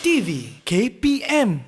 TV KPM.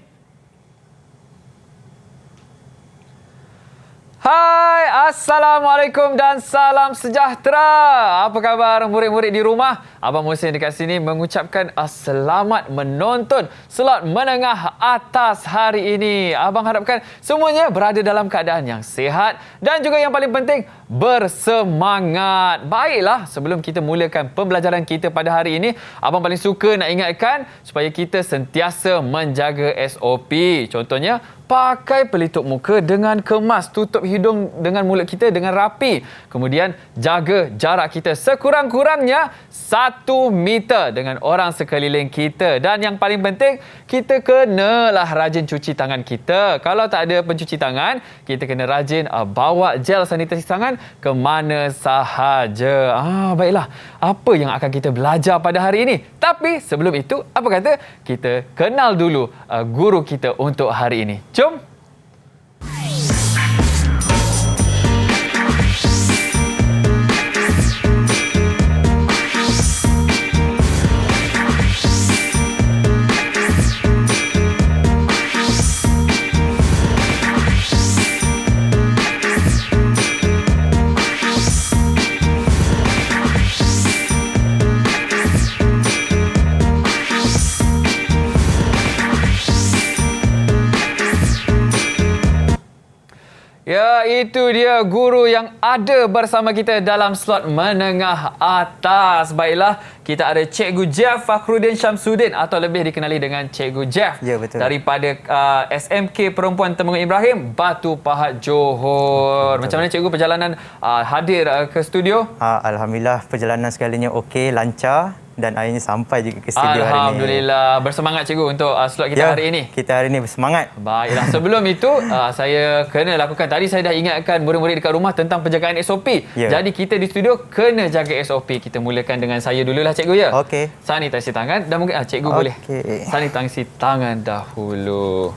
Hai, Assalamualaikum dan salam sejahtera. Apa khabar murid-murid di rumah? Abang Muhsin dekat sini mengucapkan selamat menonton slot menengah atas hari ini. Abang harapkan semuanya berada dalam keadaan yang sihat dan juga yang paling penting bersemangat. Baiklah, sebelum kita mulakan pembelajaran kita pada hari ini, abang paling suka nak ingatkan supaya kita sentiasa menjaga SOP. Contohnya, pakai pelitup muka dengan kemas, tutup hidung dengan mulut kita dengan rapi. Kemudian jaga jarak kita sekurang-kurangnya 1 meter dengan orang sekeliling kita. Dan yang paling penting, kita kenalah rajin cuci tangan kita. Kalau tak ada pencuci tangan, kita kena rajin bawa gel sanitasi tangan ke mana sahaja. Baiklah, apa yang akan kita belajar pada hari ini? Tapi sebelum itu, apa kata kita kenal dulu guru kita untuk hari ini. Jom! Ya, itu dia guru yang ada bersama kita dalam slot menengah atas. Baiklah, kita ada Cikgu Jeff Fakhruddin Syamsuddin atau lebih dikenali dengan Cikgu Jeff. Ya, betul. Daripada SMK Perempuan Temenggung Ibrahim, Batu Pahat, Johor. Betul. Macam mana Cikgu perjalanan hadir ke studio? Alhamdulillah, perjalanan segalanya okey, lancar. Dan akhirnya sampai juga ke studio hari ini. Alhamdulillah. Bersemangat Cikgu untuk slot kita hari ini. Kita hari ini bersemangat. Baiklah. Sebelum itu, saya kena lakukan. Tadi saya dah ingatkan murid-murid dekat rumah tentang penjagaan SOP. Ya. Jadi kita di studio kena jaga SOP. Kita mulakan dengan saya dululah Cikgu ya. Okey. Sanitasi tangan dan mungkin Cikgu boleh sanitasi tangan dahulu.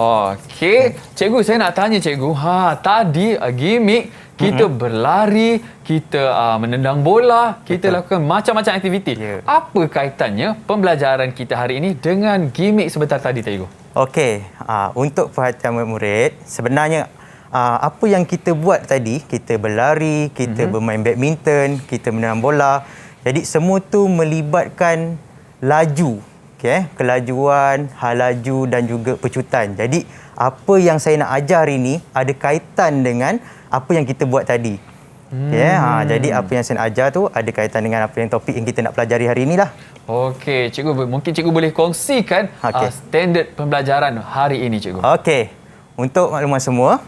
Okey. Cikgu, saya nak tanya Cikgu. Tadi gimik kita berlari, kita menendang bola, kita lakukan macam-macam aktiviti. Ya. Apa kaitannya pembelajaran kita hari ini dengan gimik sebentar tadi, Cikgu? Okey, untuk perhatian murid, sebenarnya apa yang kita buat tadi, kita berlari, kita bermain badminton, kita menendang bola. Jadi semua tu melibatkan laju, kelajuan, hal laju dan juga pecutan. Jadi apa yang saya nak ajar hari ini ada kaitan dengan apa yang kita buat tadi. Jadi apa yang saya nak ajar tu ada kaitan dengan apa yang topik yang kita nak pelajari hari inilah. Okey, Cikgu, mungkin Cikgu boleh kongsikan standard pembelajaran hari ini, Cikgu. Okey, untuk maklumat semua,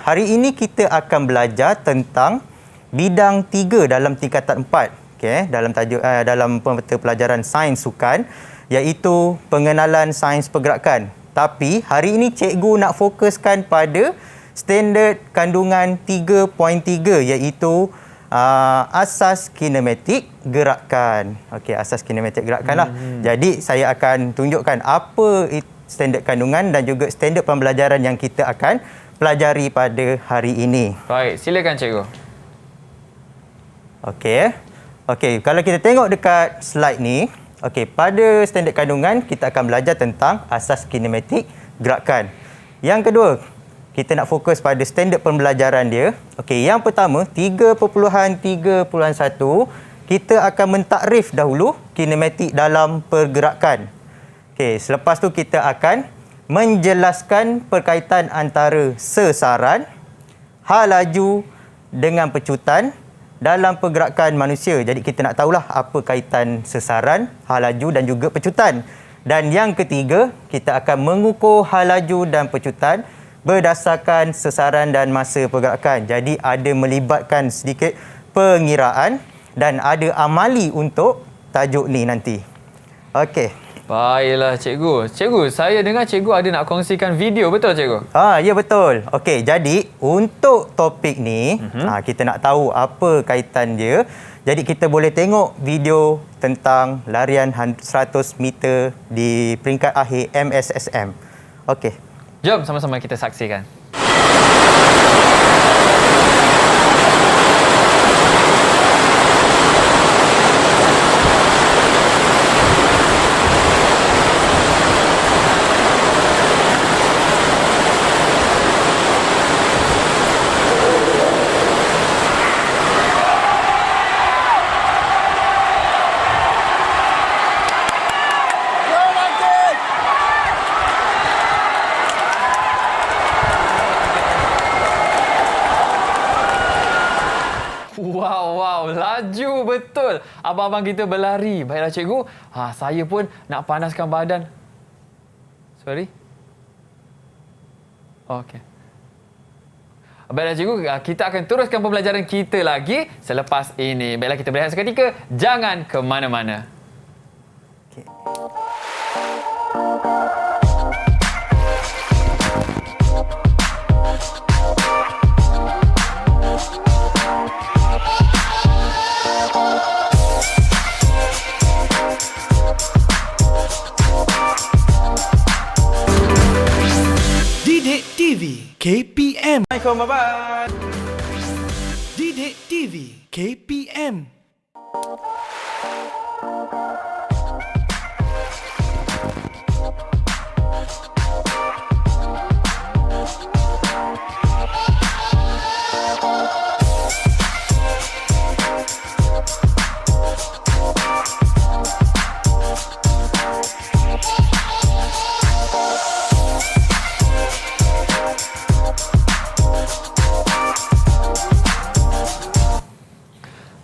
hari ini kita akan belajar tentang bidang 3 dalam tingkatan 4. Dalam tajuk dalam pemeta pelajaran sains sukan, iaitu pengenalan sains pergerakan. Tapi hari ini cikgu nak fokuskan pada standard kandungan 3.3, iaitu asas kinematik gerakan. Okey, asas kinematik gerakan lah. Jadi saya akan tunjukkan apa standard kandungan dan juga standard pembelajaran yang kita akan pelajari pada hari ini. Baik, silakan Cikgu. Okey, kalau kita tengok dekat slide ni, pada standard kandungan kita akan belajar tentang asas kinematik gerakan. Yang kedua, kita nak fokus pada standard pembelajaran dia. Yang pertama, 3.3.1, kita akan mentakrif dahulu kinematik dalam pergerakan. Selepas tu kita akan menjelaskan perkaitan antara sesaran, hal laju dengan pecutan dalam pergerakan manusia. Jadi kita nak tahulah apa kaitan sesaran, hal laju dan juga pecutan. Dan yang ketiga, kita akan mengukur hal laju dan pecutan berdasarkan sesaran dan masa pergerakan. Jadi ada melibatkan sedikit pengiraan dan ada amali untuk tajuk ni nanti. Okey. Baiklah cikgu. Cikgu, saya dengar cikgu ada nak kongsikan video, betul cikgu? Ya betul. Okey, jadi untuk topik ni, kita nak tahu apa kaitan dia. Jadi kita boleh tengok video tentang larian 100 meter di peringkat akhir MSSM. Okey. Jom sama-sama kita saksikan. Wow, laju betul. Abang-abang kita berlari. Baiklah cikgu, saya pun nak panaskan badan. Sorry? Okey. Baiklah cikgu, kita akan teruskan pembelajaran kita lagi selepas ini. Baiklah, kita berehat seketika. Jangan ke mana-mana. Okay. Didik TV KPM. Assalamualaikum, bye-bye. Didik TV KPM.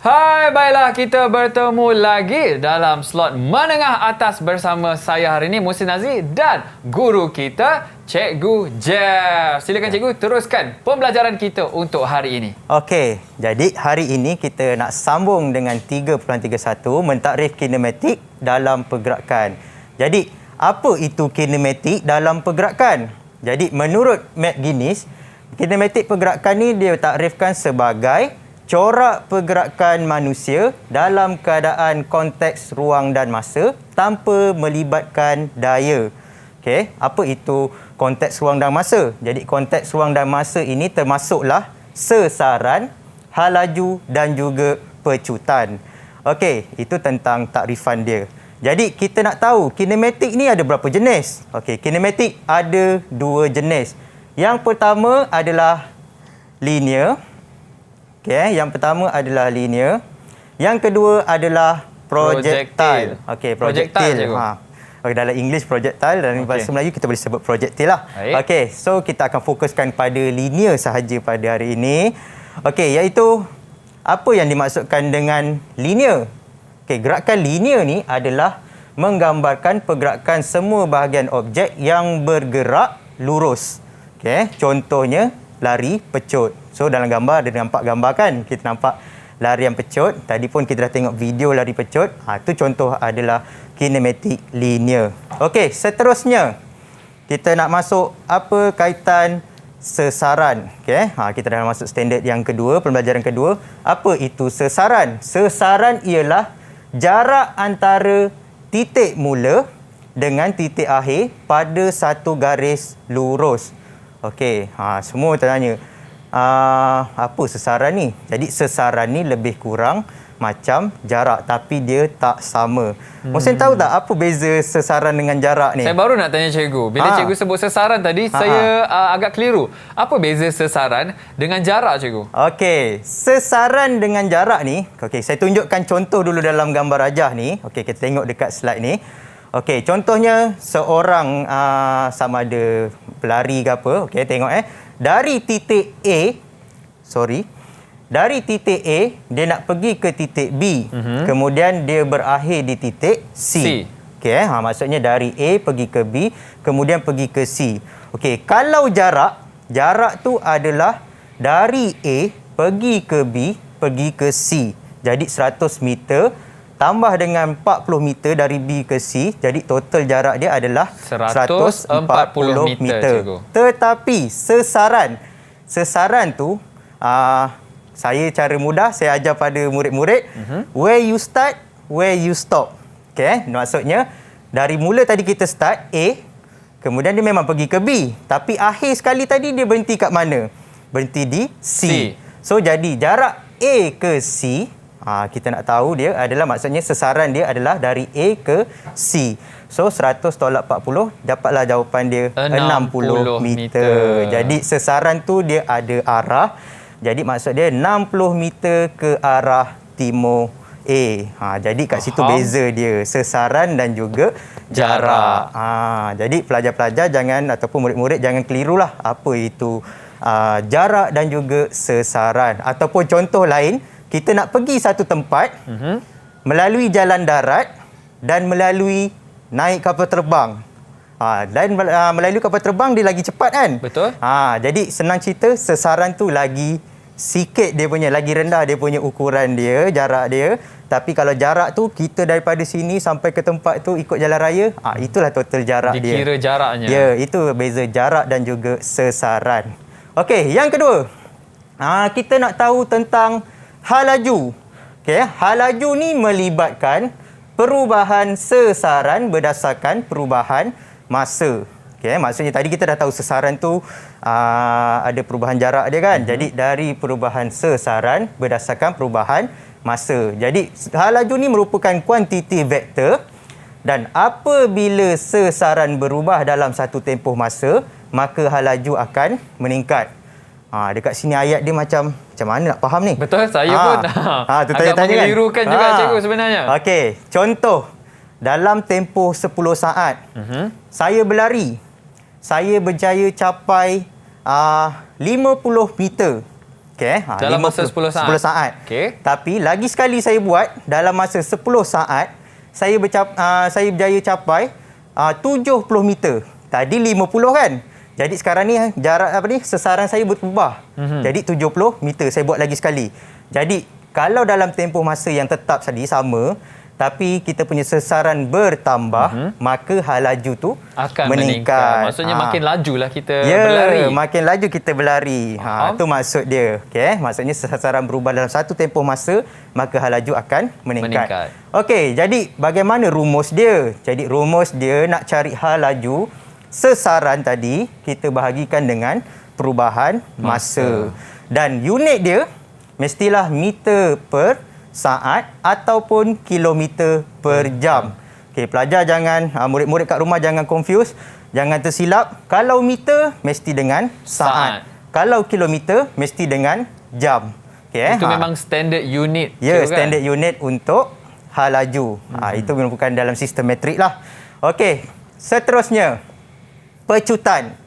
Hai, baiklah kita bertemu lagi dalam slot menengah atas bersama saya hari ini Muhsin Nazri dan guru kita Cikgu Jeff. Silakan cikgu teruskan pembelajaran kita untuk hari ini. Okey, jadi hari ini kita nak sambung dengan 3.31 mentakrif kinematik dalam pergerakan. Jadi, apa itu kinematik dalam pergerakan? Jadi, menurut McGuinness, kinematik pergerakan ni dia takrifkan sebagai corak pergerakan manusia dalam keadaan konteks ruang dan masa tanpa melibatkan daya. Okey, apa itu konteks ruang dan masa? Jadi konteks ruang dan masa ini termasuklah sesaran, hal laju dan juga pecutan. Okey, itu tentang takrifan dia. Jadi kita nak tahu kinematik ni ada berapa jenis? Okey, kinematik ada 2 jenis. Yang pertama adalah linear. Okey, yang pertama adalah linear. Yang kedua adalah projectile. Okey, projectile. Okay, dalam English projectile, dalam bahasa Melayu kita boleh sebut projectile lah. Okey, so kita akan fokuskan pada linear sahaja pada hari ini. Okey, iaitu apa yang dimaksudkan dengan linear? Okey, gerakan linear ni adalah menggambarkan pergerakan semua bahagian objek yang bergerak lurus. Okey, contohnya lari pecut. So dalam gambar ada nampak gambar kan? Kita nampak larian pecut. Tadi pun kita dah tengok video lari pecut. Itu contoh adalah kinematik linear. Okey, seterusnya kita nak masuk apa kaitan sesaran. Okey, kita dah masuk standard yang kedua, pembelajaran kedua. Apa itu sesaran? Sesaran ialah jarak antara titik mula dengan titik akhir pada satu garis lurus. Okey, semua tanya apa sesaran ni? Jadi sesaran ni lebih kurang macam jarak tapi dia tak sama. Mohsin tahu tak apa beza sesaran dengan jarak ni? Saya baru nak tanya cikgu. Bila cikgu sebut sesaran tadi, saya agak keliru. Apa beza sesaran dengan jarak cikgu? Okey, sesaran dengan jarak ni, okey, saya tunjukkan contoh dulu dalam gambar rajah ni. Okey, kita tengok dekat slide ni. Okey, contohnya seorang sama ada pelari ke apa. Okey, tengok dari titik A, dari titik A dia nak pergi ke titik B. Kemudian dia berakhir di titik C. Okey, maksudnya dari A pergi ke B, kemudian pergi ke C. Okey, kalau jarak tu adalah dari A pergi ke B, pergi ke C. Jadi 100 meter tambah dengan 40 meter dari B ke C, jadi total jarak dia adalah 140 meter. Cikgu. Tetapi sesaran tu saya cara mudah saya ajar pada murid-murid, where you start, where you stop. Okey, maksudnya dari mula tadi kita start A, kemudian dia memang pergi ke B, tapi akhir sekali tadi dia berhenti kat mana? Berhenti di C. So jadi jarak A ke C, kita nak tahu dia adalah, maksudnya sesaran dia adalah dari A ke C. So 100 tolak 40, dapatlah jawapan dia 60 meter. Jadi sesaran tu dia ada arah. Jadi maksud dia 60 meter ke arah timur A. Jadi kat situ beza dia, sesaran dan juga jarak. Jadi pelajar-pelajar jangan, ataupun murid-murid jangan kelirulah apa itu jarak dan juga sesaran. Ataupun contoh lain, kita nak pergi satu tempat melalui jalan darat dan melalui naik kapal terbang. Dan melalui kapal terbang dia lagi cepat kan? Betul. Jadi senang cerita, sesaran tu lagi sikit dia punya, lagi rendah dia punya ukuran dia, jarak dia. Tapi kalau jarak tu kita daripada sini sampai ke tempat tu ikut jalan raya, itulah total jarak dia. Dikira jaraknya. Ya, itu beza jarak dan juga sesaran. Okey, yang kedua. Kita nak tahu tentang hal laju. Okey, hal laju ni melibatkan perubahan sesaran berdasarkan perubahan masa. Okey, maksudnya tadi kita dah tahu sesaran tu ada perubahan jarak dia kan. Jadi dari perubahan sesaran berdasarkan perubahan masa. Jadi hal laju ni merupakan kuantiti vektor, dan apabila sesaran berubah dalam satu tempoh masa, maka hal laju akan meningkat. Dekat sini ayat dia macam mana nak faham ni? Betul, saya pun tu agak tanya-tanya mengelirukan kan? juga cikgu sebenarnya. Okey, contoh dalam tempoh 10 saat, saya berlari. Saya berjaya capai 50 meter. Okey, dalam masa 10 saat. 10 saat. Okey. Tapi lagi sekali saya buat dalam masa 10 saat, saya berjaya capai 70 meter. Tadi 50 kan? Jadi sekarang ni jarak sesaran saya berubah. Jadi 70 meter saya buat lagi sekali. Jadi kalau dalam tempoh masa yang tetap tadi sama, tapi kita punya sesaran bertambah, maka hal laju tu akan meningkat. Maksudnya makin lajulah kita Ya, berlari. makin laju kita berlari. Itu maksud dia. Okey, maksudnya sesaran berubah dalam satu tempoh masa, maka hal laju akan meningkat. Okey, jadi bagaimana rumus dia? Jadi rumus dia nak cari hal laju sesaran tadi, kita bahagikan dengan perubahan masa. Dan unit dia mestilah meter per saat ataupun kilometer per jam. Okey, pelajar jangan, murid-murid kat rumah jangan confuse, jangan tersilap. Kalau meter mesti dengan saat. Kalau kilometer mesti dengan jam. Okey, itu memang standard unit. Ya, standard unit untuk hal laju. Itu merupakan dalam sistem metrik lah. Okey, seterusnya pecutan.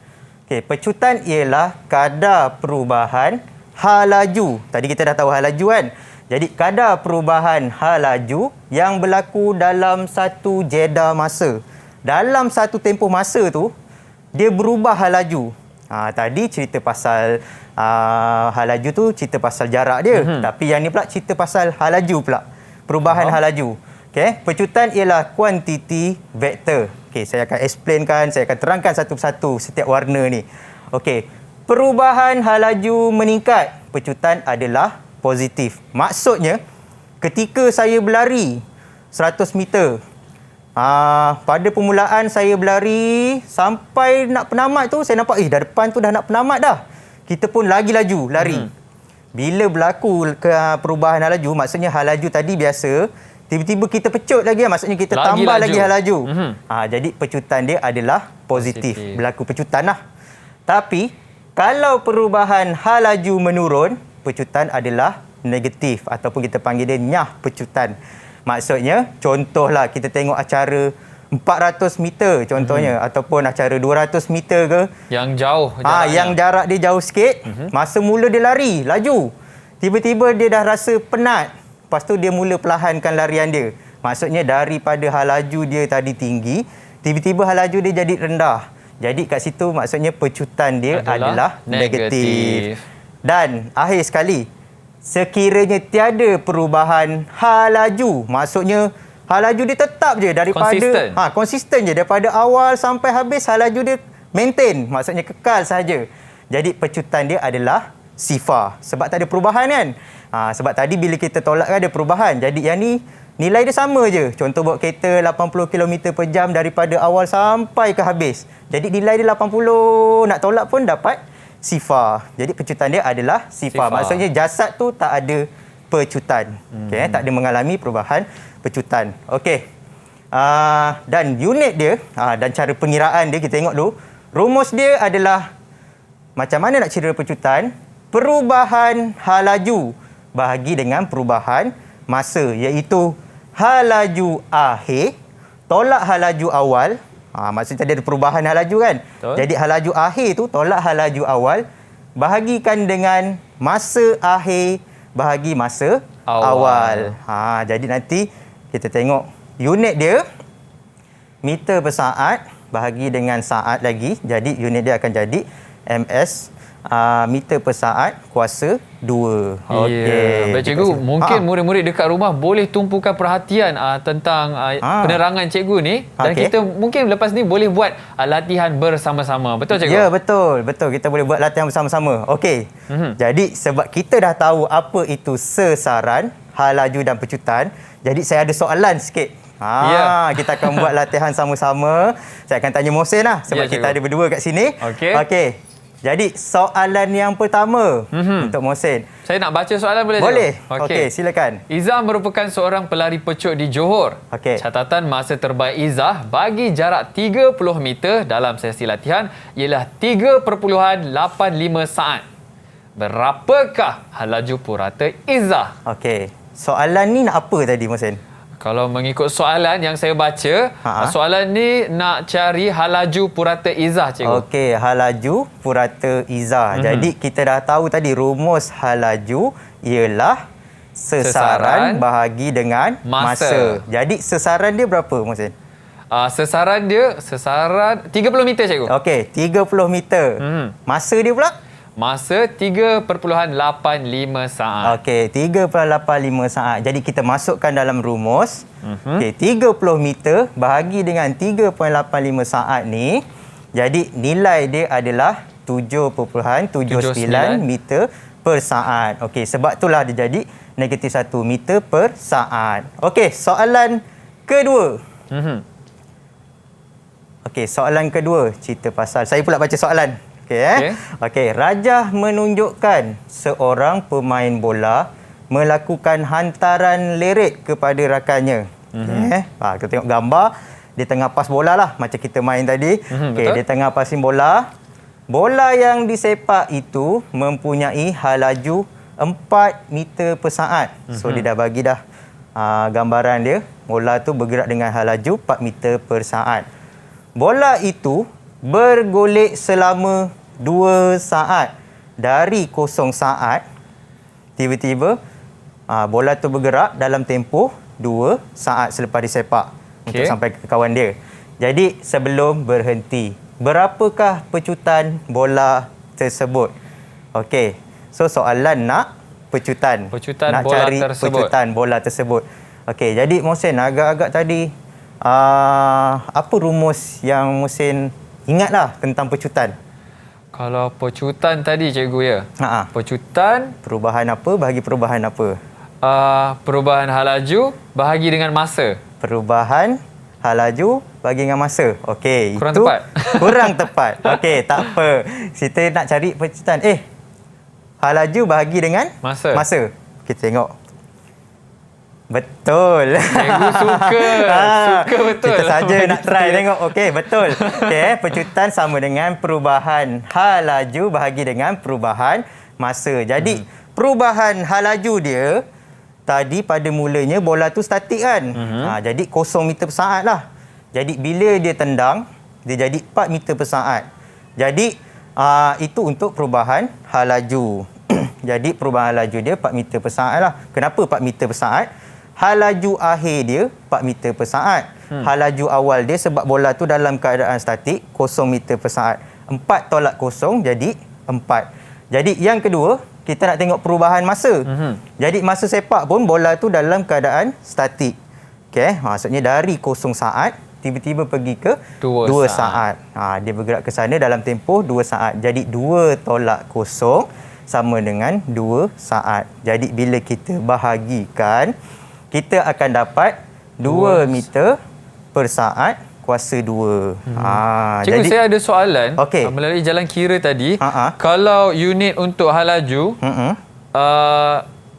Okey, pecutan ialah kadar perubahan hal laju. Tadi kita dah tahu hal laju kan? Jadi kadar perubahan hal laju yang berlaku dalam satu jeda masa. Dalam satu tempoh masa tu, dia berubah hal laju. Tadi cerita pasal hal laju tu cerita pasal jarak dia. Tapi yang ni pula cerita pasal hal laju pula. Perubahan hal laju. Okey, pecutan ialah kuantiti vektor. Okey, saya akan explainkan, saya akan terangkan satu persatu setiap warna ni. Okey, perubahan hal laju meningkat, pecutan adalah positif. Maksudnya, ketika saya berlari 100 meter, pada permulaan saya berlari sampai nak penamat tu, saya nampak dah depan tu dah nak penamat dah. Kita pun lagi laju, lari. Bila berlaku perubahan hal laju, maksudnya hal laju tadi biasa, tiba-tiba kita pecut lagi, maksudnya kita tambah lagi hal laju. Jadi pecutan dia adalah positif. Berlaku pecutan lah. Tapi kalau perubahan hal laju menurun, pecutan adalah negatif ataupun kita panggil dia nyah pecutan. Maksudnya, contohlah kita tengok acara 400 meter contohnya ataupun acara 200 meter ke. Yang jauh jaraknya. Yang jarak dia jauh sikit, masa mula dia lari, laju. Tiba-tiba dia dah rasa penat. Lepas tu dia mula perlahankan larian dia. Maksudnya daripada hal laju dia tadi tinggi, tiba-tiba hal laju dia jadi rendah. Jadi kat situ maksudnya pecutan dia adalah negatif. Dan akhir sekali, sekiranya tiada perubahan hal laju, maksudnya hal laju dia tetap je daripada konsisten je daripada awal sampai habis, hal laju dia maintain, maksudnya kekal saja. Jadi pecutan dia adalah sifar sebab tak ada perubahan kan. Sebab tadi bila kita tolak kan ada perubahan. Jadi yang ni nilai dia sama je. Contoh bawa kereta 80 km per jam daripada awal sampai ke habis. Jadi nilai dia 80, nak tolak pun dapat sifar. Jadi pecutan dia adalah sifar. Maksudnya jasad tu tak ada pecutan. Okay, tak ada mengalami perubahan pecutan. Okey. Dan unit dia dan cara pengiraan dia kita tengok dulu. Rumus dia adalah macam mana nak kira pecutan? Perubahan hal laju bahagi dengan perubahan masa, iaitu hal laju akhir tolak hal laju awal. Maksudnya tadi ada perubahan hal laju kan? Betul. Jadi hal laju akhir tu tolak hal laju awal bahagikan dengan masa akhir bahagi masa awal. Jadi nanti kita tengok unit dia meter per saat bahagi dengan saat lagi. Jadi unit dia akan jadi MS meter per saat kuasa 2. Okey. Baik cikgu, mungkin murid-murid dekat rumah boleh tumpukan perhatian tentang penerangan cikgu ni dan kita mungkin lepas ni boleh buat latihan bersama-sama. Betul cikgu? Ya, betul. Betul. Kita boleh buat latihan bersama-sama. Okey. Jadi sebab kita dah tahu apa itu sesaran, hal laju dan pecutan, jadi saya ada soalan sikit. Kita akan buat latihan sama-sama. Saya akan tanya Mohsin lah sebab kita ada berdua kat sini. Okey. Jadi soalan yang pertama untuk Mohsin. Saya nak baca soalan boleh? Boleh. Okey, silakan. Izzah merupakan seorang pelari pecut di Johor. Catatan masa terbaik Izzah bagi jarak 30 meter dalam sesi latihan ialah 3.85 saat. Berapakah hal laju purata Izzah? Okey. Soalan ni nak apa tadi Mohsin? Kalau mengikut soalan yang saya baca, soalan ni nak cari hal laju purata Izzah, cikgu. Okey, hal laju purata Izzah. Jadi kita dah tahu tadi rumus hal laju ialah sesaran bahagi dengan masa. Jadi sesaran dia berapa, Mohsin? Sesaran 30 meter, cikgu. Okey, 30 meter. Masa dia pula? Masa 3.85 saat. Okey, 3.85 saat. Jadi kita masukkan dalam rumus. Okey, 30 meter bahagi dengan 3.85 saat ni. Jadi nilai dia adalah 7.79 meter per saat. Okey, sebab itulah dia jadi negatif 1 meter per saat. Okey, soalan kedua. Okey, soalan kedua cerita pasal, saya pula baca soalan. Okey, Rajah menunjukkan seorang pemain bola melakukan hantaran leret kepada rakannya. Kita tengok gambar, dia tengah pas bola lah macam kita main tadi. Dia tengah passing bola. Bola yang disepak itu mempunyai hal laju 4 meter per saat. So dia dah bagi dah gambaran dia. Bola tu bergerak dengan hal laju 4 meter per saat. Bola itu bergolek selama 2 saat. Dari 0 saat, tiba-tiba bola tu bergerak dalam tempoh 2 saat selepas disepak untuk sampai ke kawan dia. Jadi sebelum berhenti, berapakah pecutan bola tersebut? Okey, so soalan nak pecutan nak bola cari tersebut. Pecutan bola tersebut. Okey, jadi Mohsin agak-agak tadi apa rumus yang Mohsin ingatlah tentang pecutan? Kalau pecutan tadi, cikgu, ya. Pecutan perubahan apa bahagi perubahan apa? Perubahan hal laju bahagi dengan masa. Perubahan hal laju bahagi dengan masa. Okey, kurang itu tepat. Kurang tepat. Okey, tak apa. Kita nak cari pecutan. Hal laju bahagi dengan masa. Kita tengok. Betul. Cikgu suka. Suka betul. Kita saja nak try tengok. Okey, betul. Okey, pecutan sama dengan perubahan hal laju bahagi dengan perubahan masa. Jadi, perubahan hal laju dia tadi pada mulanya bola tu statik kan. Jadi 0 meter per saat lah. Jadi bila dia tendang, dia jadi 4 meter per saat. Jadi itu untuk perubahan hal laju. Jadi perubahan laju dia 4 meter per saat lah. Kenapa 4 meter per saat? Hal laju akhir dia 4 meter per saat. Hal laju awal dia sebab bola tu dalam keadaan statik 0 meter per saat. 4 tolak 0 jadi 4. Jadi yang kedua, kita nak tengok perubahan masa. Jadi masa sepak pun bola tu dalam keadaan statik. Okey, maksudnya dari 0 saat tiba-tiba pergi ke 2 saat. Dia bergerak ke sana dalam tempoh 2 saat. Jadi 2 tolak 0 sama dengan 2 saat. Jadi bila kita bahagikan, kita akan dapat 2 meter per saat kuasa 2. Cikgu, jadi saya ada soalan. Okey. Melalui jalan kira tadi, Ha-ha. kalau unit untuk hal laju,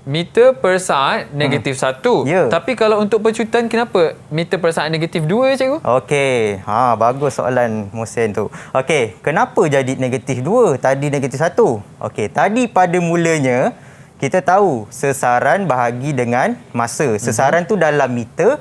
meter per saat negatif 1. Ya. Tapi kalau untuk pecutan, kenapa meter per saat negatif 2, cikgu? Okey, bagus soalan Mohsin tu. Okey, kenapa jadi negatif 2? Tadi negatif 1. Okey, tadi pada mulanya kita tahu sesaran bahagi dengan masa. Sesaran tu dalam meter,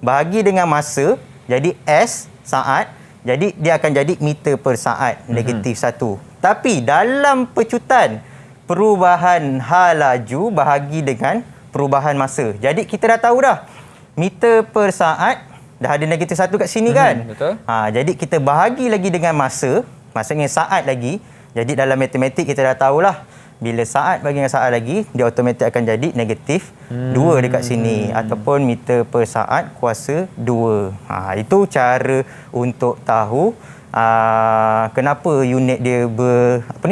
bahagi dengan masa, jadi S saat, jadi dia akan jadi meter per saat negatif 1. Tapi dalam pecutan, perubahan hal laju bahagi dengan perubahan masa. Jadi kita dah tahu dah, meter per saat dah ada negatif 1 kat sini kan? Betul. Jadi kita bahagi lagi dengan masa, maksudnya saat lagi. Jadi dalam matematik kita dah tahulah, bila saat bagi dengan saat lagi, dia automatik akan jadi negatif 2 dekat sini. Ataupun meter per saat kuasa 2. Itu cara untuk tahu kenapa unit dia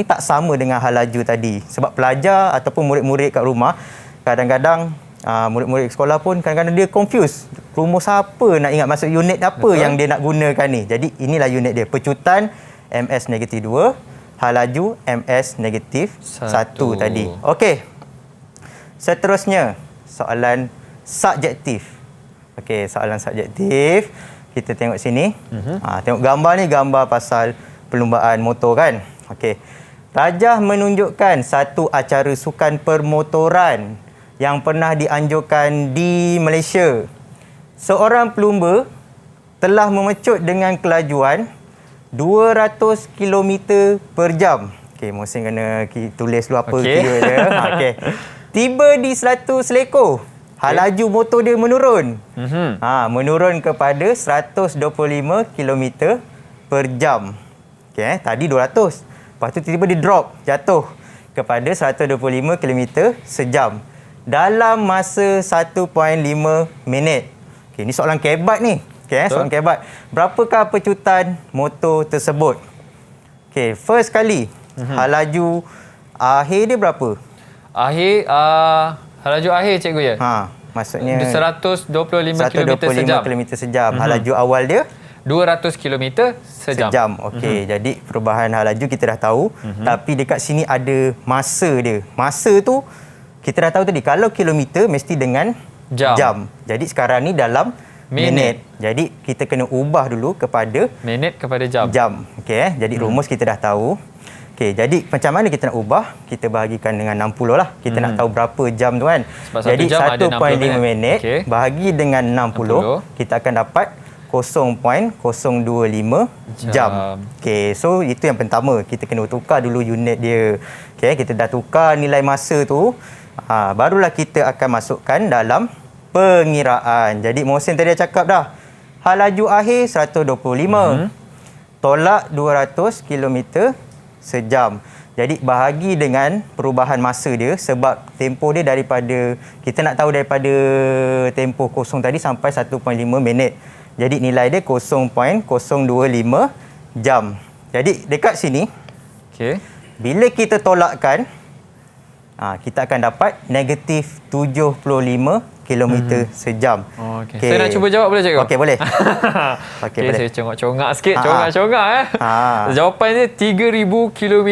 tak sama dengan hal laju tadi. Sebab pelajar ataupun murid-murid kat rumah, kadang-kadang murid-murid sekolah pun kadang-kadang dia confuse. Rumus apa nak ingat, masuk unit apa Betul. yang dia nak gunakan ni. Jadi inilah unit dia. Pecutan MS negatif 2, hal laju MS negatif 1 tadi. Okey. Seterusnya, soalan subjektif. Okey, soalan subjektif. Kita tengok sini. Tengok gambar ni, gambar pasal perlumbaan motor kan. Okey. Rajah menunjukkan satu acara sukan permotoran yang pernah dianjurkan di Malaysia. Seorang pelumba telah memecut dengan kelajuan 200 km per jam. Okey, Mohsin kena tulis dulu apa keyword dia. Okey. Tiba di Selatu Selekor. Hal laju motor dia menurun. Menurun kepada 125 km per jam. Okey, tadi 200. Lepas tu tiba-tiba dia drop, jatuh kepada 125 km sejam dalam masa 1.5 minit. Okey, ni soalan kebat ni. Okey, soalan kebat. Berapakah pecutan motor tersebut? Okey, first kali, hal laju akhir dia berapa? Hal laju akhir, cikgu ya? Maksudnya 125 km sejam. km sejam. Hal laju awal dia 200 km sejam. Okey, jadi perubahan hal laju kita dah tahu. Tapi dekat sini ada masa dia. Masa tu kita dah tahu tadi, kalau kilometer mesti dengan jam. Jadi sekarang ni dalam minit. Jadi kita kena ubah dulu kepada minit kepada jam. Okey, jadi rumus kita dah tahu. Okey, jadi macam mana kita nak ubah? Kita bahagikan dengan 60 lah. Kita nak tahu berapa jam tu kan. Sebab jadi 1 jam ada 1.5 minit okay, bahagi dengan 60, kita akan dapat 0.025 jam. Okey, so itu yang pertama. Kita kena tukar dulu unit dia. Okey, kita dah tukar nilai masa tu. Barulah kita akan masukkan dalam pengiraan. Jadi Mohsin tadi dah cakap dah. Hal laju akhir 125. Tolak 200 km sejam. Jadi bahagi dengan perubahan masa dia, sebab tempoh dia daripada, kita nak tahu daripada tempoh kosong tadi sampai 1.5 minit. Jadi nilai dia 0.025 jam. Jadi dekat sini, bila kita tolakkan, kita akan dapat negatif 75 km sejam. Okay. Saya nak cuba jawab boleh, cikgu? Okey, boleh. Okey, boleh. Saya congak-congak sikit. Congak-congak. Jawapan dia 3,000 km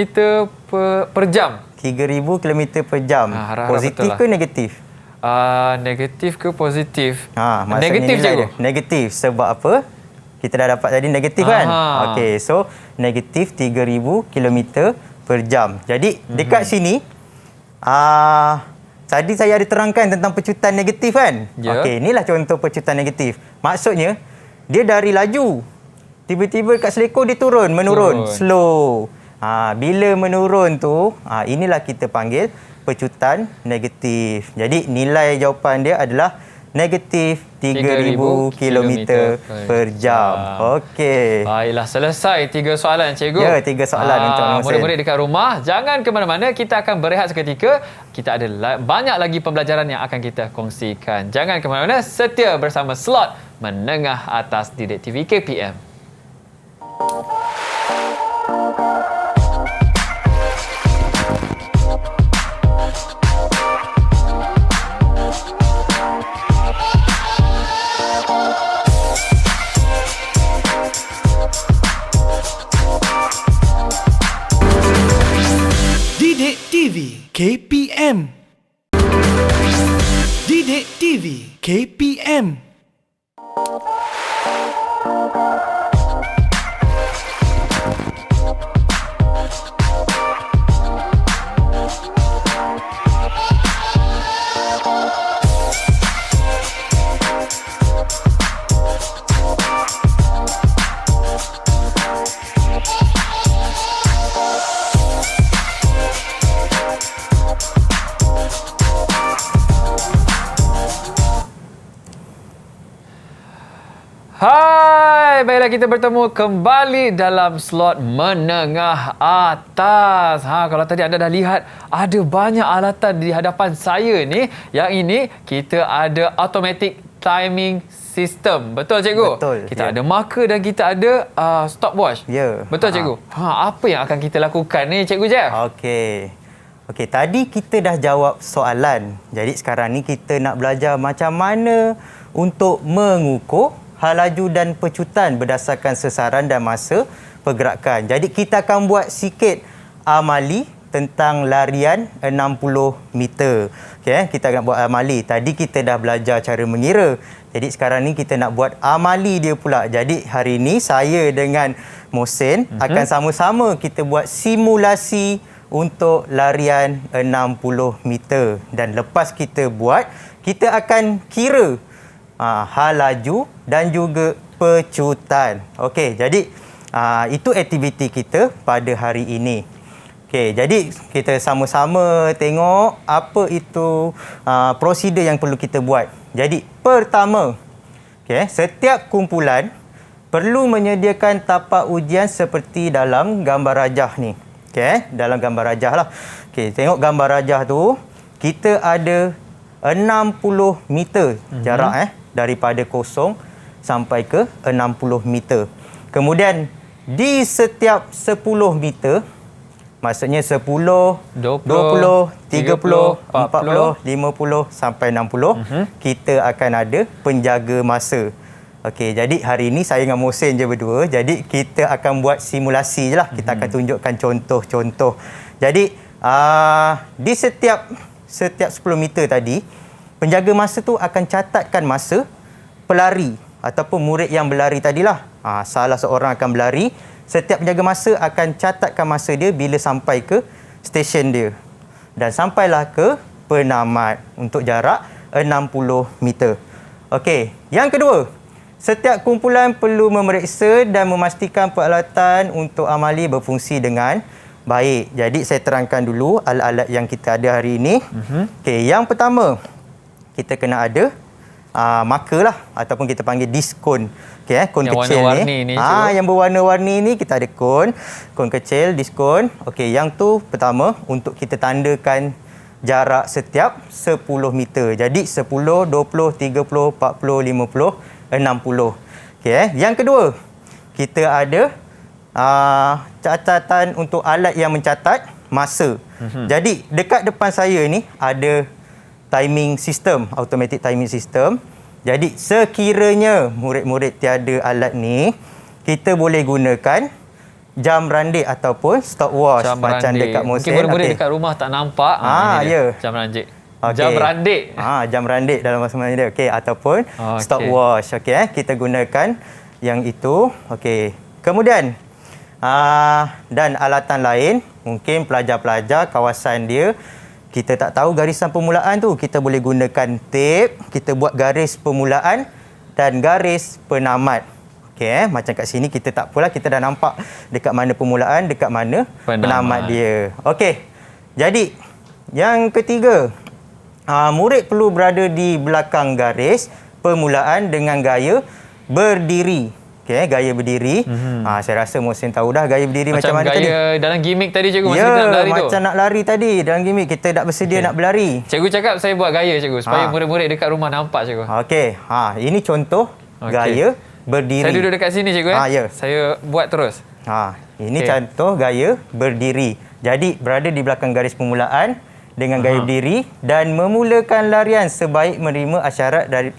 per jam. 3,000 km per jam. Positif ke negatif? Negatif ke positif? Negatif, cikgu. Negatif. Sebab apa? Kita dah dapat tadi negatif kan? Okey, so negatif 3,000 km per jam. Jadi dekat sini, tadi saya ada terangkan tentang pecutan negatif kan? Okey, inilah contoh pecutan negatif. Maksudnya, dia dari laju. Tiba-tiba kat selekor dia menurun. Slow. Bila menurun tu, inilah kita panggil pecutan negatif. Jadi nilai jawapan dia adalah negatif 3,000 km per jam. Okey. Baiklah, selesai 3 soalan, Cikgu. Ya, 3 soalan untuk Muhsin. Murid-murid dekat rumah, jangan ke mana-mana. Kita akan berehat seketika. Kita ada banyak lagi pembelajaran yang akan kita kongsikan. Jangan ke mana-mana, setia bersama slot menengah atas Didik TV KPM. Didik TV KPM. Didik TV KPM. Hai, baiklah kita bertemu kembali dalam slot menengah atas. Kalau tadi anda dah lihat ada banyak alatan di hadapan saya ni. Yang ini kita ada automatic timing system. Betul cikgu? Betul. Kita ada marker dan kita ada stopwatch. Ya. Betul cikgu? Apa yang akan kita lakukan ni cikgu Jeff? Okey, tadi kita dah jawab soalan. Jadi sekarang ni kita nak belajar macam mana untuk mengukur hal laju dan pecutan berdasarkan sasaran dan masa pergerakan. Jadi kita akan buat sikit amali tentang larian 60 meter. Okey, kita akan buat amali. Tadi kita dah belajar cara mengira. Jadi sekarang ni kita nak buat amali dia pula. Jadi hari ni saya dengan Muhsin akan sama-sama kita buat simulasi untuk larian 60 meter. Dan lepas kita buat, kita akan kira hal laju dan juga pecutan. Okey, jadi itu aktiviti kita pada hari ini. Okey, jadi kita sama-sama tengok apa itu prosedur yang perlu kita buat. Jadi pertama, setiap kumpulan perlu menyediakan tapak ujian seperti dalam gambar rajah ni. Dalam gambar rajah lah. Tengok gambar rajah tu, kita ada 60 meter jarak daripada kosong sampai ke 60 meter. Kemudian di setiap 10 meter, maksudnya 10, 20, 30, 40, 50 sampai 60, kita akan ada penjaga masa. Okey, jadi hari ini saya dengan Muhsin je berdua. Jadi kita akan buat simulasi je lah. Kita akan tunjukkan contoh-contoh. Jadi di setiap 10 meter tadi, penjaga masa tu akan catatkan masa pelari ataupun murid yang berlari tadilah. Salah seorang akan berlari. Setiap penjaga masa akan catatkan masa dia bila sampai ke stesen dia. Dan sampailah ke penamat untuk jarak 60 meter. Okey, yang kedua, setiap kumpulan perlu memeriksa dan memastikan peralatan untuk amali berfungsi dengan baik. Jadi saya terangkan dulu alat-alat yang kita ada hari ini. Okey, yang pertama, kita kena ada marker lah ataupun kita panggil diskon. Okey, kon yang kecil warna-warni ni. Yang berwarna-warni ni kita ada kon kecil, diskon. Okey, yang tu pertama untuk kita tandakan jarak setiap 10 meter. Jadi 10, 20, 30, 40, 50, 60. Okey, yang kedua, kita ada catatan untuk alat yang mencatat masa. Jadi dekat depan saya ni ada timing system, automatic timing system. Jadi sekiranya murid-murid tiada alat ni, kita boleh gunakan jam randik ataupun stopwatch macam dekat Muhsin. Mungkin murid-murid dekat rumah tak nampak. Jam randik. Jam randik. Jam randik dalam bahasa Melayu dia. Okey, ataupun stopwatch. Okey, kita gunakan yang itu. Okey. Kemudian dan alatan lain, mungkin pelajar-pelajar kawasan dia kita tak tahu garisan permulaan tu, kita boleh gunakan tape, kita buat garis permulaan dan garis penamat. Okey, macam kat sini kita tak apalah, kita dah nampak dekat mana permulaan, dekat mana penamat dia. Okey. Jadi, yang ketiga, murid perlu berada di belakang garis permulaan dengan gaya berdiri. Okey, gaya berdiri. Saya rasa Mohsin tahu dah gaya berdiri macam mana tadi. Macam gaya dalam gimmick tadi cikgu masa Ya, kita nak berlari tu. macam nak lari tadi dalam gimmick. Kita tak bersedia nak berlari. Cikgu cakap saya buat gaya cikgu supaya murid-murid dekat rumah nampak cikgu. Okey, ini contoh gaya berdiri. Saya duduk dekat sini cikgu Ya. Saya buat terus. Ini contoh gaya berdiri. Jadi berada di belakang garis permulaan dengan gaya berdiri dan memulakan larian sebaik menerima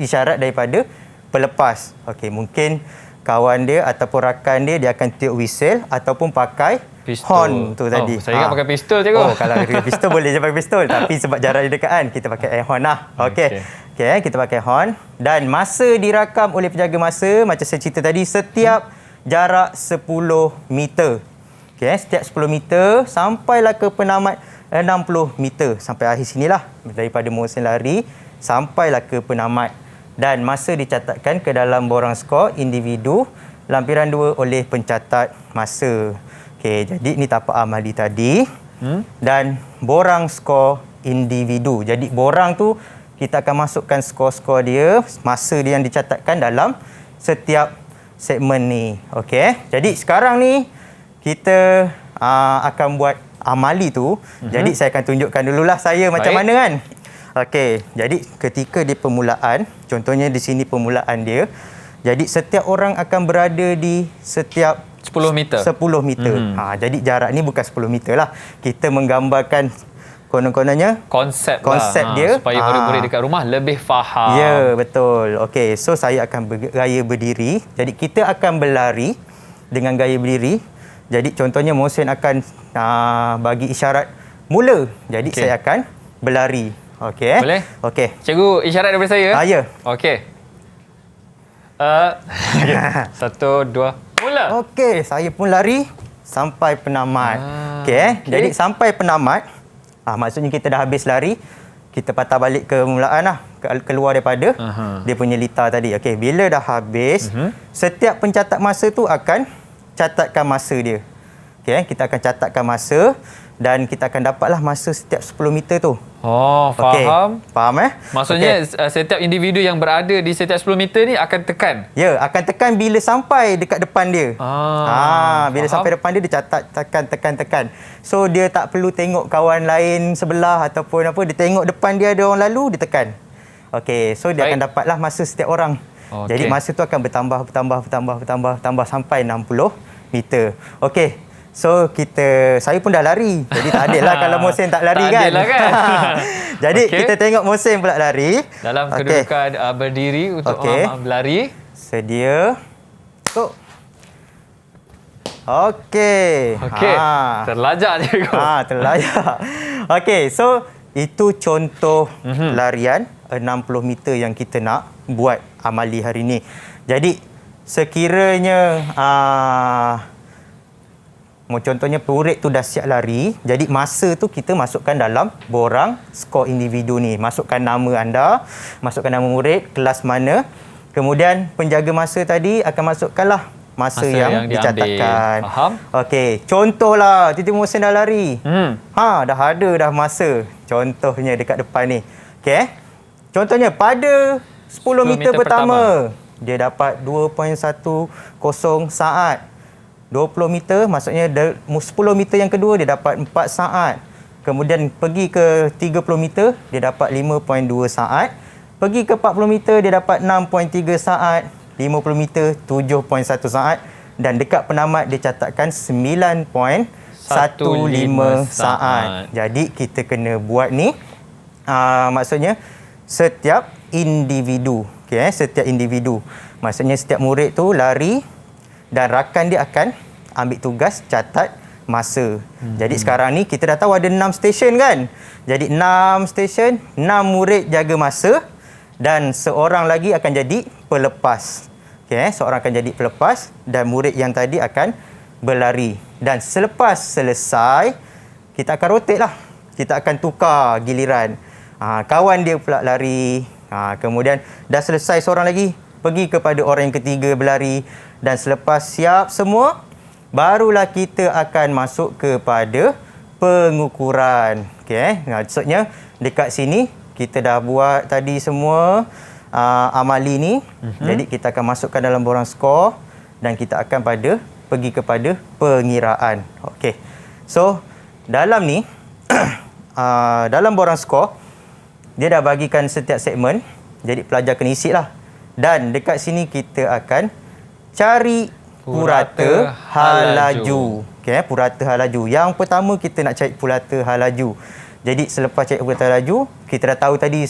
isyarat daripada pelepas. Okey, mungkin kawan dia ataupun rakan dia akan tiup whistle ataupun pakai Pistol. horn tu tadi. Saya ingat pakai pistol cikgu. Kalau pakai pistol boleh je pakai pistol, tapi sebab jarak dia dekat kan, kita pakai air horn lah. Okey. Okey, kita pakai horn dan masa dirakam oleh penjaga masa macam saya cerita tadi setiap jarak 10 meter. Okey, setiap 10 meter sampailah ke penamat 60 meter. Sampai akhir sinilah daripada Mohsin lari sampailah ke penamat. Dan masa dicatatkan ke dalam borang skor individu lampiran 2 oleh pencatat masa. Okey, jadi ini tapak amali tadi. Dan borang skor individu. Jadi borang tu kita akan masukkan skor-skor dia, masa dia yang dicatatkan dalam setiap segmen ni. Okey. Jadi sekarang ni kita akan buat amali tu. Jadi saya akan tunjukkan dululah saya macam mana kan. Okey, jadi ketika di permulaan, contohnya di sini permulaan dia. Jadi setiap orang akan berada di setiap 10 meter. 10 meter. Jadi jarak ni bukan 10 meter lah. Kita menggambarkan konon-kononnya konsep dia supaya murid-murid dekat rumah lebih faham. Ya, betul. Okey, so saya akan bergaya berdiri. Jadi kita akan berlari dengan gaya berdiri. Jadi contohnya Mohsin akan bagi isyarat mula. Jadi saya akan berlari. Okey. Boleh? Okey. Cikgu isyarat daripada saya? Ya. Okey. 1, 2, mula. Okey, saya pun lari sampai penamat. Okey. Jadi sampai penamat, maksudnya kita dah habis lari, kita patah balik ke permulaan lah, keluar daripada dia punya litar tadi. Okey, bila dah habis, setiap pencatat masa tu akan catatkan masa dia. Okey, kita akan catatkan masa dan kita akan dapatlah masa setiap 10 meter tu. Oh, faham. Okay. Faham Maksudnya setiap individu yang berada di setiap 10 meter ni akan tekan? Ya, akan tekan bila sampai dekat depan dia. Bila faham. sampai depan dia, dia catat, tekan. So, dia tak perlu tengok kawan lain sebelah ataupun apa. Dia tengok depan dia ada orang lalu, dia tekan. Okey, so dia akan dapatlah masa setiap orang. Jadi masa tu akan bertambah sampai 60 meter. Okey. So saya pun dah lari. Jadi tak adil lah kalau Mohsin tak lari tak kan. adil lah kan. Jadi kita tengok Mohsin pula lari. Dalam kedudukan berdiri untuk berlari. Sedia. Go. Okey. Terlajak cikgu. Terlajak. Okey, so itu contoh larian 60 meter yang kita nak buat amali hari ini. Jadi sekiranya contohnya murid tu dah siap lari, jadi masa tu kita masukkan dalam borang skor individu ni. Masukkan nama anda, masukkan nama murid, kelas mana. Kemudian penjaga masa tadi akan masukkanlah masa yang dicatatkan. Faham? Okey, contohlah Titi Mohsin dah lari. Dah ada dah masa. Contohnya dekat depan ni. Okey. Contohnya pada 10 meter pertama, dia dapat 2.10 saat. 20 meter, maksudnya 10 meter yang kedua dia dapat 4 saat. Kemudian pergi ke 30 meter, dia dapat 5.2 saat. Pergi ke 40 meter, dia dapat 6.3 saat. 50 meter, 7.1 saat. Dan dekat penamat, dia catatkan 9.15 saat. Jadi, kita kena buat ni. Maksudnya, setiap individu. Okay, setiap individu. Maksudnya, setiap murid tu lari dan rakan dia akan ambil tugas catat masa. Jadi sekarang ni kita dah tahu ada 6 stesen kan. Jadi 6 stesen, 6 murid jaga masa dan seorang lagi akan jadi pelepas. Okey, seorang akan jadi pelepas dan murid yang tadi akan berlari. Dan selepas selesai, kita akan rotate lah. Kita akan tukar giliran. Kawan dia pula lari. Kemudian dah selesai seorang lagi, pergi kepada orang yang ketiga berlari Dan selepas siap semua, barulah kita akan masuk kepada pengukuran. Okey, maksudnya dekat sini kita dah buat tadi semua amali ni. Jadi kita akan masukkan dalam borang skor dan kita akan pergi kepada pengiraan. Okey. So, dalam ni dalam borang skor dia dah bagikan setiap segmen. Jadi pelajar kena isi lah. Dan dekat sini kita akan cari purata hal laju. Okey, purata hal laju. Yang pertama kita nak cari purata hal laju. Jadi selepas cari purata hal laju, kita dah tahu tadi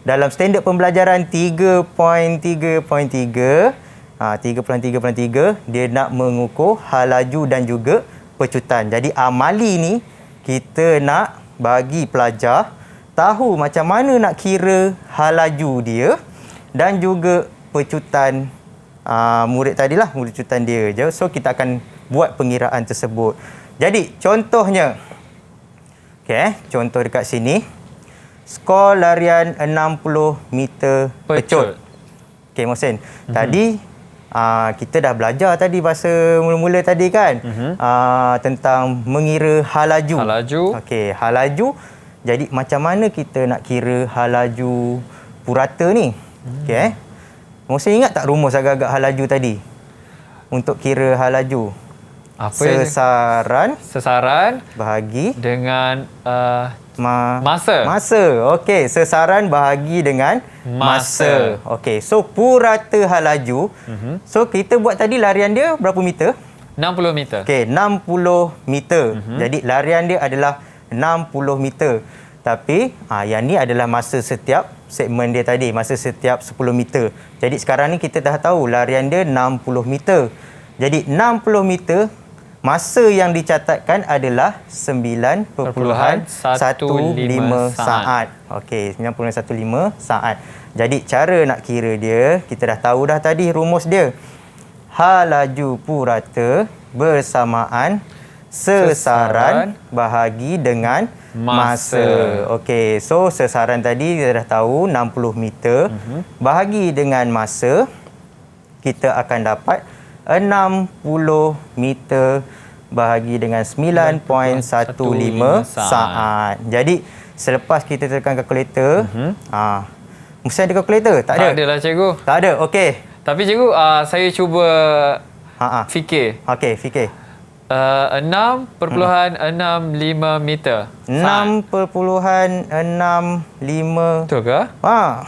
dalam standard pembelajaran 3.3.3 3.3.3 dia nak mengukur hal laju dan juga pecutan. Jadi amali ni kita nak bagi pelajar tahu macam mana nak kira hal laju dia dan juga pecutan murid tadilah, murid pecutan dia je. So kita akan buat pengiraan tersebut. Jadi contohnya, okey, contoh dekat sini skor larian 60 meter pecut. Okey Mohsin, tadi kita dah belajar tadi bahasa mula-mula tadi kan, tentang mengira hal laju. Hal laju. Okey, hal laju. Jadi macam mana kita nak kira hal laju purata ni? Okey. Mohsin ingat tak rumus agak-agak hal laju tadi? Untuk kira hal laju. Apa sesaran bahagi dengan masa. Masa. Okey, sesaran bahagi dengan masa. Okey, so purata hal laju. So kita buat tadi larian dia berapa meter? 60 meter. Okey, 60 meter. Jadi larian dia adalah 60 meter. Tapi yang ni adalah masa setiap segmen dia tadi, masa setiap 10 meter. Jadi sekarang ni kita dah tahu larian dia 60 meter. Jadi 60 meter, masa yang dicatatkan adalah 9.15 saat. Okey, 9.15 saat. Jadi cara nak kira dia, kita dah tahu dah tadi rumus dia. Hal laju purata bersamaan sesaran bahagi dengan masa. Okey, so sesaran tadi kita dah tahu 60 meter. Bahagi dengan masa, kita akan dapat 60 meter bahagi dengan 9.15 saat. Jadi selepas kita tekan kalkulator, mesti ada kalkulator? Tak ada? Tak adalah cikgu. Tak ada, okey. Tapi cikgu, saya cuba fikir. Okey, fikir. 6.65 meter. 6.65. Betul ke?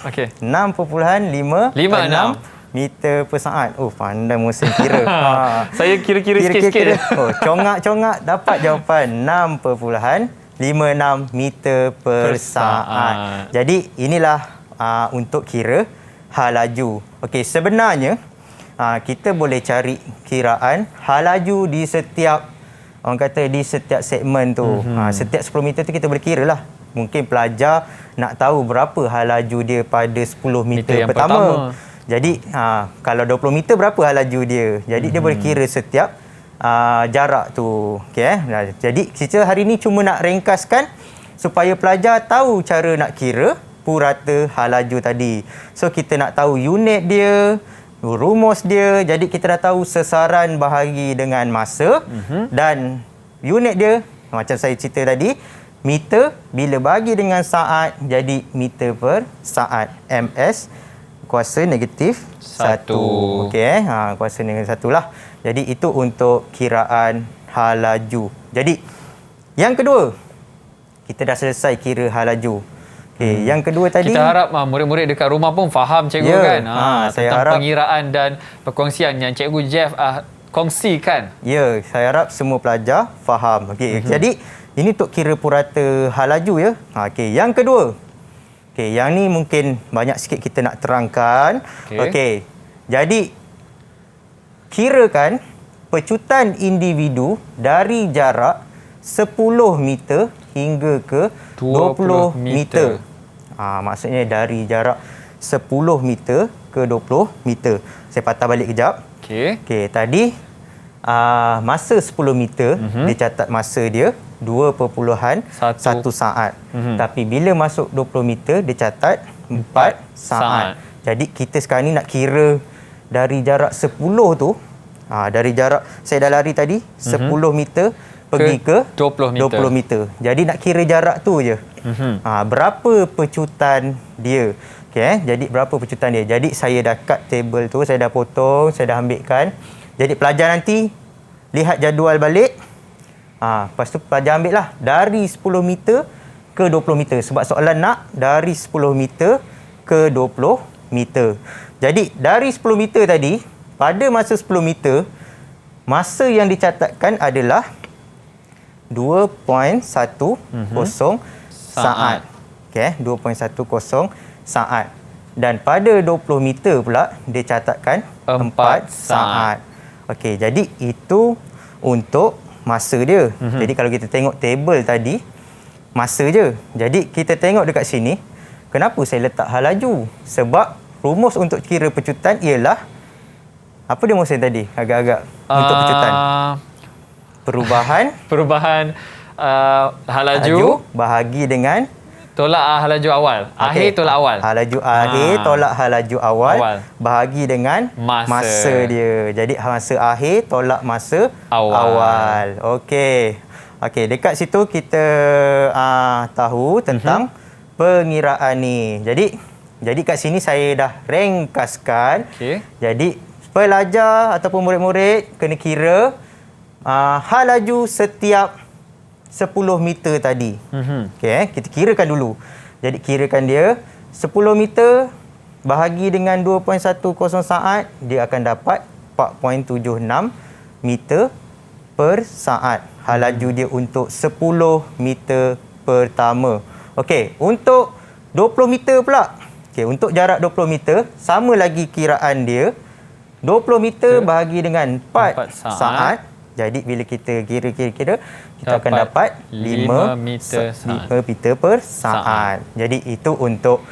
Okey. 6.56 meter per saat. Oh, pandai Mohsin kira. Saya kira-kira sikit-sikit. Oh, congak-congak dapat jawapan 6.56 meter per saat. Jadi inilah untuk kira hal laju. Okey, sebenarnya kita boleh cari kiraan hal laju di setiap, orang kata di setiap segmen tu. Setiap 10 meter tu kita boleh kira lah. Mungkin pelajar nak tahu berapa hal laju dia pada 10 meter pertama. Jadi kalau 20 meter berapa hal laju dia. Jadi dia boleh kira setiap jarak tu. Okay, jadi kita hari ni cuma nak ringkaskan supaya pelajar tahu cara nak kira purata hal laju tadi. So kita nak tahu unit dia, rumus dia. Jadi kita dah tahu sesaran bahagi dengan masa dan unit dia macam saya cerita tadi, meter bila bahagi dengan saat jadi meter per saat. MS kuasa negatif 1. Okey, kuasa negatif 1 lah. Jadi itu untuk kiraan hal laju. Jadi yang kedua, kita dah selesai kira hal laju. Okey, yang kedua tadi kita harap murid-murid dekat rumah pun faham cikgu kan. Saya tentang harap pengiraan dan perkongsian yang cikgu Jeff kongsikan. Ya, saya harap semua pelajar faham. Okey, jadi ini untuk kira purata hal laju ya. Okey, yang kedua. Okey, yang ni mungkin banyak sikit kita nak terangkan. Okey. Jadi kirakan pecutan individu dari jarak 10 meter hingga ke 20 meter. Maksudnya dari jarak 10 meter ke 20 meter. Saya patah balik kejap. Okey, tadi masa 10 meter dia catat masa dia 2.1 saat. Tapi bila masuk 20 meter dia catat 4 saat. Jadi kita sekarang ni nak kira dari jarak 10 tu, dari jarak saya dah lari tadi 10 meter pergi ke 20 meter. 20 meter. Jadi nak kira jarak tu je. Berapa pecutan dia. Okey, jadi berapa pecutan dia. Jadi saya dah cut table tu, saya dah potong, saya dah ambilkan. Jadi pelajar nanti lihat jadual balik. Lepas tu pelajar ambil lah dari 10 meter ke 20 meter. Sebab soalan nak dari 10 meter ke 20 meter. Jadi dari 10 meter tadi, pada masa 10 meter, masa yang dicatatkan adalah 2.10 saat. Okey, 2.10 saat. Dan pada 20 meter pula dia catatkan 4 saat. Okey, jadi itu untuk masa dia. Jadi kalau kita tengok table tadi, masa je. Jadi kita tengok dekat sini, kenapa saya letak hal laju? Sebab rumus untuk kira pecutan ialah apa dia Mohsin tadi? Agak-agak untuk pecutan. Perubahan hal laju bahagi dengan tolak hal laju awal. Akhir tolak awal. Hal laju akhir tolak hal laju awal bahagi dengan masa dia. Jadi masa akhir tolak masa awal. Okey. Dekat situ kita tahu tentang pengiraan ni. Jadi kat sini saya dah ringkaskan. Jadi pelajar ataupun murid-murid kena kira hal laju setiap 10 meter tadi. Okey, kita kirakan dulu. Jadi kirakan dia 10 meter bahagi dengan 2.10 saat, dia akan dapat 4.76 meter per saat. Hal laju dia untuk 10 meter pertama. Okey, untuk 20 meter pula. Okey, untuk jarak 20 meter, sama lagi kiraan dia. 20 meter bahagi dengan 4 saat. Jadi bila kita kira-kira, kita akan dapat 5 meter per saat. Jadi itu untuk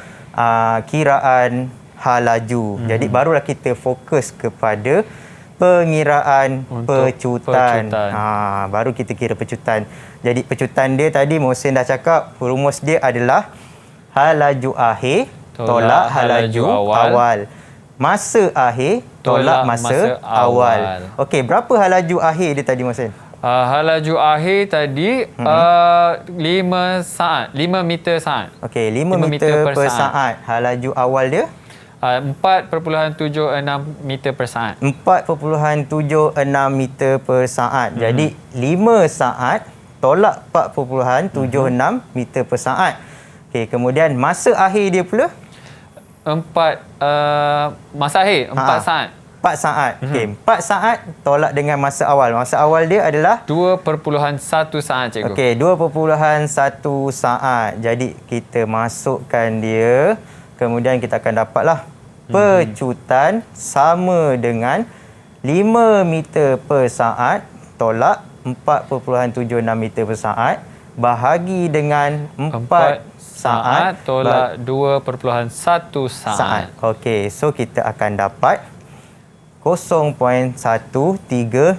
kiraan hal laju. Jadi barulah kita fokus kepada pengiraan pecutan. Baru kita kira pecutan. Jadi pecutan dia tadi Mohsin dah cakap, rumus dia adalah hal laju akhir tolak hal laju awal. Masa akhir tolak masa awal. Okey, berapa hal laju akhir dia tadi Mohsin? Hal laju akhir tadi 5 meter saat. Okey, 5 meter per saat. Hal laju awal dia 4.76 meter per saat. 4.76 meter per saat. Jadi 5 saat tolak 4.76 meter per saat. Okey, kemudian masa akhir dia pula masa akhir 4 saat. 4 saat. Okey, 4 saat tolak dengan masa awal. Masa awal dia adalah 2.1 saat, cikgu. Okey, 2.1 saat. Jadi kita masukkan dia, kemudian kita akan dapatlah pecutan sama dengan 5 meter per saat tolak 4.76 meter per saat bahagi dengan 4 saat tolak 2.1 saat. Okey, so kita akan dapat 0.13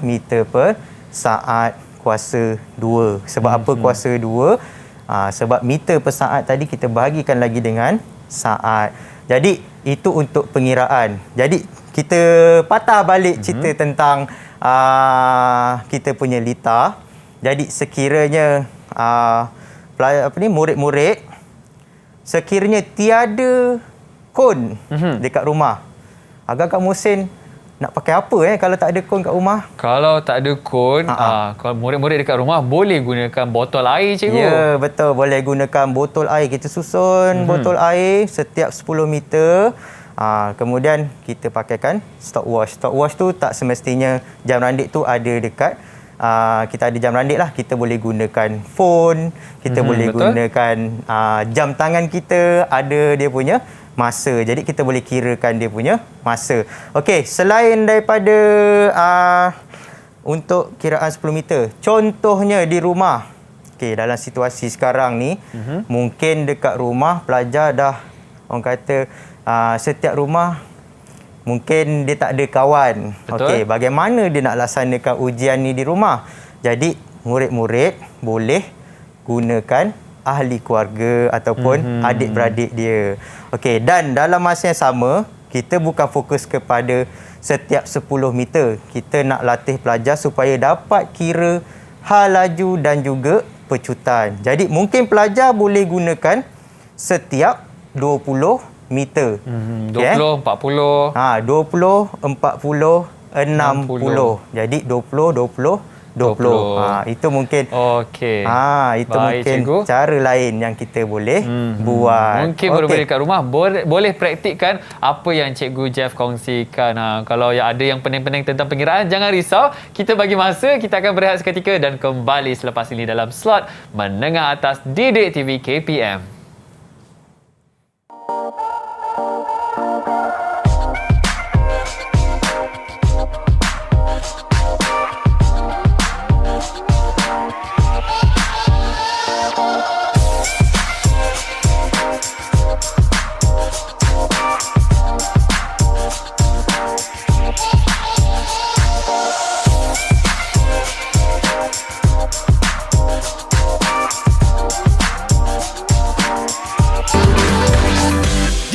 meter per saat kuasa 2. Sebab apa kuasa 2? Sebab meter per saat tadi kita bahagikan lagi dengan saat. Jadi itu untuk pengiraan. Jadi kita patah balik cerita tentang kita punya litar. Jadi sekiranya murid-murid sekiranya tiada kon dekat rumah, agak-agak Mohsin nak pakai apa kalau tak ada kon kat rumah? Kalau tak ada kon, kalau murid-murid dekat rumah boleh gunakan botol air, cikgu. Ya, betul. Boleh gunakan botol air. Kita susun botol air setiap 10 meter. Kemudian kita pakaikan stopwatch. Stopwatch tu tak semestinya jam randik tu ada dekat. Kita ada jam randik lah. Kita boleh gunakan phone. Kita boleh gunakan jam tangan kita. Ada dia punya masa. Jadi kita boleh kirakan dia punya masa. Okey, selain daripada untuk kiraan 10 meter, contohnya di rumah. Okey, dalam situasi sekarang ni, mungkin dekat rumah pelajar dah, orang kata setiap rumah mungkin dia tak ada kawan. Okey, bagaimana dia nak laksanakan ujian ni di rumah? Jadi murid-murid boleh gunakan ahli keluarga ataupun adik-beradik dia. Okey, dan dalam masa yang sama, Kita bukan fokus kepada setiap 10 meter. Kita nak latih pelajar supaya dapat kira hal laju dan juga pecutan. Jadi mungkin pelajar boleh gunakan setiap 20 meter. 20, 40. 20, 40, 60. Jadi 20, 20, 20. Itu mungkin Okey. itu Baik, mungkin cikgu. cara lain yang kita boleh buat. Mungkin murid-murid kat rumah boleh praktikkan apa yang Cikgu Jeff kongsikan. Kalau ada yang pening-pening tentang pengiraan, jangan risau. Kita bagi masa, kita akan berehat seketika dan kembali selepas ini dalam slot Menengah Atas Didik TV KPM.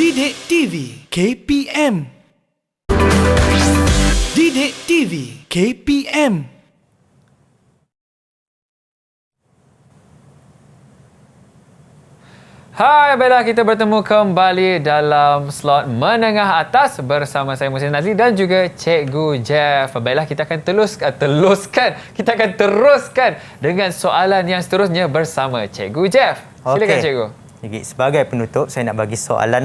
Didik TV KPM. Didik TV KPM. Hai, baiklah kita bertemu kembali dalam slot Menengah Atas bersama saya Muhsin Nazli dan juga Cikgu Jeff. Baiklah kita akan kita akan teruskan dengan soalan yang seterusnya bersama Cikgu Jeff. Silakan Cikgu. Jadi, sebagai penutup, saya nak bagi soalan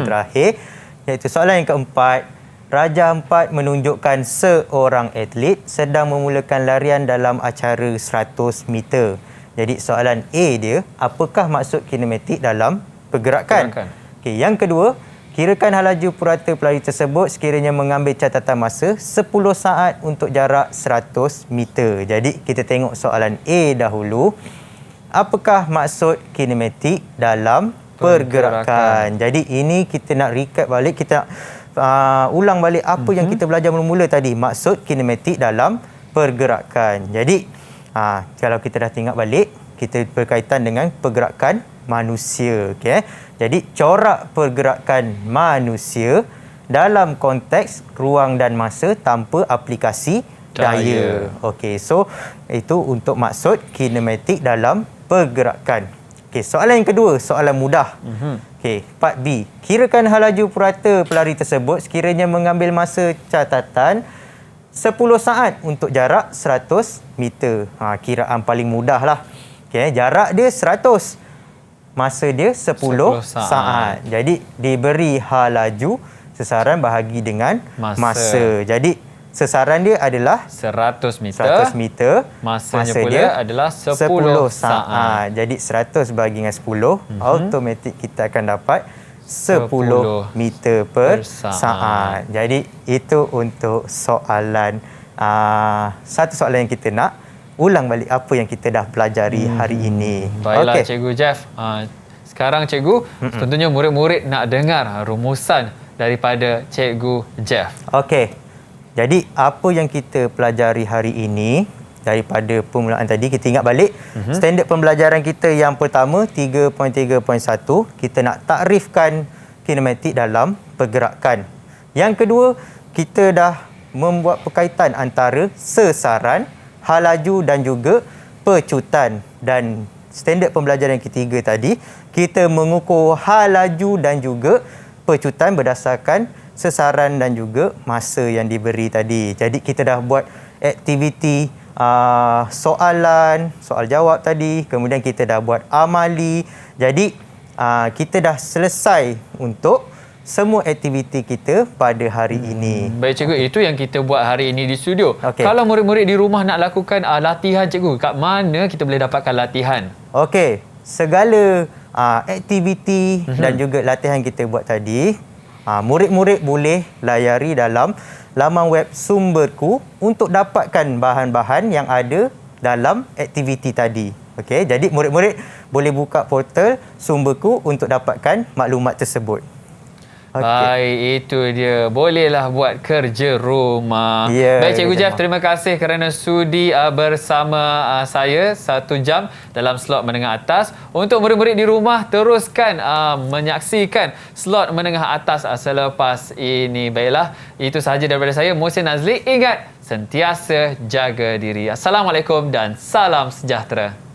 terakhir, iaitu soalan yang keempat. Raja Ampat menunjukkan seorang atlet sedang memulakan larian dalam acara 100 meter. Jadi soalan A dia, apakah maksud kinematik dalam pergerakan? Okey, yang kedua, kirakan hal laju purata pelari tersebut sekiranya mengambil catatan masa 10 saat untuk jarak 100 meter. Jadi kita tengok soalan A dahulu. Apakah maksud kinematik dalam pergerakan? Jadi ini kita nak recap balik, kita nak ulang balik apa yang kita belajar mula-mula tadi, maksud kinematik dalam pergerakan. Jadi kalau kita dah tengok balik, kita berkaitan dengan pergerakan manusia. Okay? Jadi corak pergerakan manusia dalam konteks ruang dan masa tanpa aplikasi daya. Okey, so itu untuk maksud kinematik dalam pergerakan. Okey, soalan yang kedua, soalan mudah. Okey, part B. Kirakan hal laju purata pelari tersebut sekiranya mengambil masa catatan 10 saat untuk jarak 100 meter. Kiraan paling mudah lah. Okay, jarak dia 100. Masa dia 10 saat. Jadi, diberi hal laju, sesaran bahagi dengan masa. Jadi, sesaran dia adalah 100 meter. 100 meter. Masanya masa pula dia adalah 10 saat. Jadi, 100 bahagi dengan 10, automatik kita akan dapat 10 meter per saat. Jadi itu untuk soalan satu soalan yang kita nak ulang balik apa yang kita dah pelajari hari ini. Baiklah Cikgu Jeff. Sekarang Cikgu, tentunya murid-murid nak dengar rumusan daripada Cikgu Jeff. Okey. Jadi apa yang kita pelajari hari ini daripada permulaan tadi, kita ingat balik standard pembelajaran kita yang pertama 3.3.1, kita nak takrifkan kinematik dalam pergerakan. Yang kedua, kita dah membuat perkaitan antara sesaran, hal laju dan juga pecutan. Dan standard pembelajaran yang ketiga tadi, kita mengukur hal laju dan juga pecutan berdasarkan sesaran dan juga masa yang diberi tadi. Jadi kita dah buat aktiviti soalan, soal jawab tadi, kemudian kita dah buat amali. Jadi kita dah selesai untuk semua aktiviti kita pada hari ini. Baik Cikgu, itu yang kita buat hari ini di studio. Okey. Kalau murid-murid di rumah nak lakukan latihan Cikgu, kat mana kita boleh dapatkan latihan? Okey, segala aktiviti dan juga latihan kita buat tadi, murid-murid boleh layari dalam laman web Sumberku untuk dapatkan bahan-bahan yang ada dalam aktiviti tadi. Okey, jadi murid-murid boleh buka portal Sumberku untuk dapatkan maklumat tersebut. Baik, itu dia. Bolehlah buat kerja rumah. Ya, Baik, Cikgu kerja Jeff, rumah. terima kasih kerana sudi bersama saya 1 jam dalam slot menengah atas. Untuk murid-murid di rumah, teruskan menyaksikan slot menengah atas selepas ini. Baiklah, itu sahaja daripada saya, Muhsin Nazli. Ingat, sentiasa jaga diri. Assalamualaikum dan salam sejahtera.